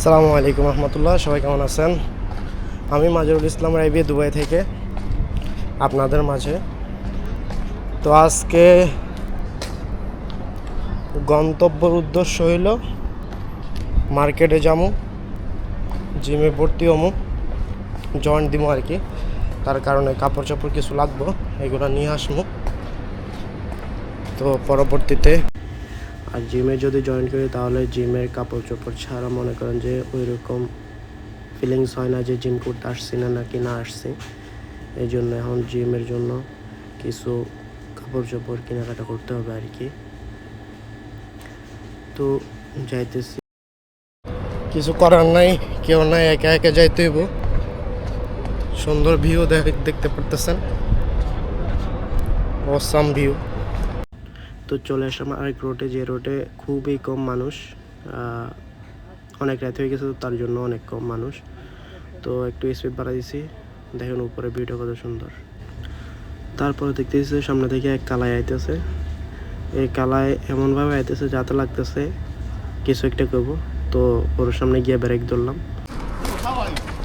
আসসালামু আলাইকুম রহমতুল্লাহ। সবাই কেমন আছেন? আমি মাজহারুল ইসলাম রাইবি, দুবাই থেকে আপনাদের মাঝে। তো আজকে গন্তব্যের উদ্দেশ্য হইল মার্কেটে যামু, জিমে ভর্তি হমু, জয়েন্ট দিমু আর কি। তার কারণে কাপড় চাপড় কিছু লাগবো, এগুলো নিয়ে আসমু। তো পরবর্তীতে আর জিমে যদি জয়েন করি তাহলে জিমের কাপড় চোপড় ছাড়া মনে করেন যে ওই রকম ফিলিংস হয় না যে জিম করতে আসছি নাকি না আসছি। এই জন্য এখন জিমের জন্য কিছু কাপড় চোপড় কেনাকাটা করতে হবে আর কি। তো যাইতেছি, কিছু করার নাই, কেউ নাই, একা একা যাইতে হইব। সুন্দর ভিউ দেখতে পারতেছেন, অসাম ভিউ। তো চলে আসলাম আরেক রোডে, যে রোডে খুবই কম মানুষ, অনেক রাত হয়ে গেছে, তো তার জন্য অনেক কম মানুষ। তো একটু স্পিড বাড়া দিছি, দেখেন উপরে ভিউটা কত সুন্দর। তারপরে দেখতেছি সামনে থেকে এক কালাই আইতেছে। এই কালাই এমনভাবে আইতেছে যাতে লাগতেছে কিছু একটা করবো। তো ওর সামনে গিয়ে ব্রেক ধরলাম।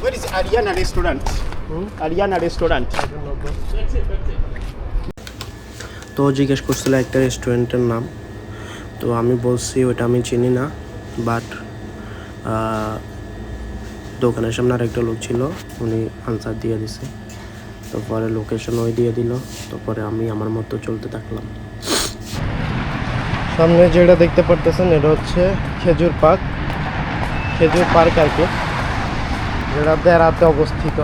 Where is Ariana restaurant? Ariana restaurant. তো জিজ্ঞেস করছিল একটা রেস্টুরেন্টের নাম, তো আমি বলছি ওটা আমি চিনি না, বাট দোকানের সামনে আরেকটা লোক ছিল, উনি আনসার দিয়ে দিছে। তো পরে লোকেশন ওই দিয়ে দিল, তো পরে আমি আমার মতো চলতে থাকলাম। সামনে যেটা দেখতে পারতেছেন এটা হচ্ছে খেজুর পার্ক আর কি, যেটা দেরাতে অবস্থিত।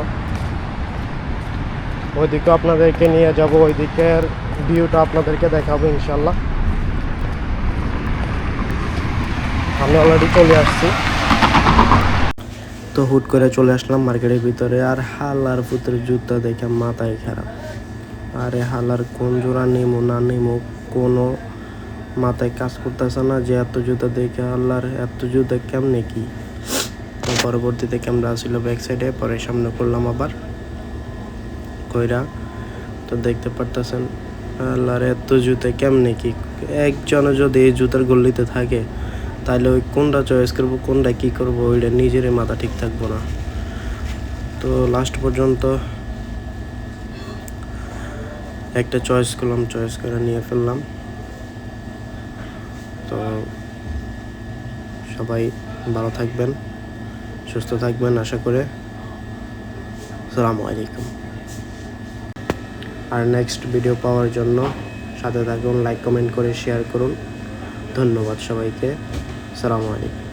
ওইদিকে আপনাদেরকে নিয়ে যাব, ওই দিকের ভিউটা আপনাদেরকে দেখাবো ইনশাল্লাহ। আমি অলরেডি চলে আসছি। তো হুট করে চলে আসলাম মার্কেটের ভিতরে, আর হালার পুত্র জুতা দেখে মাথায় খারাপ। আরে হালার কোন জোড়া নেমো না নেমো কোনো মাথায় কাজ করতেছে না, যে এত জুতা দেখে আল্লাহর এত জুতা কেমনে কি। তো পরবর্তীতে ক্যামেরা ছিল ব্যাক সাইডে, পরে সামনে করলাম আবার কইরা। তো দেখতে পারতেছেন আল্লাহর এত জুতা কেমনে কি। একজনে যদি এই জুতার গল্লিতে থাকে তাহলে ওই কোনটা চয়েস করবো, কোনটা কী করবো, ওইটা নিজেরই মাথা ঠিক থাকবো না। তো লাস্ট পর্যন্ত একটা চয়েস করলাম, চয়েস করে নিয়ে ফেললাম। তো সবাই ভালো থাকবেন, সুস্থ থাকবেন আশা করে। আসসালামু আলাইকুম। আর নেক্সট ভিডিও পাওয়ার জন্য সাথে থাকুন, লাইক কমেন্ট করে শেয়ার করুন। ধন্যবাদ সবাইকে। আসসালামু আলাইকুম।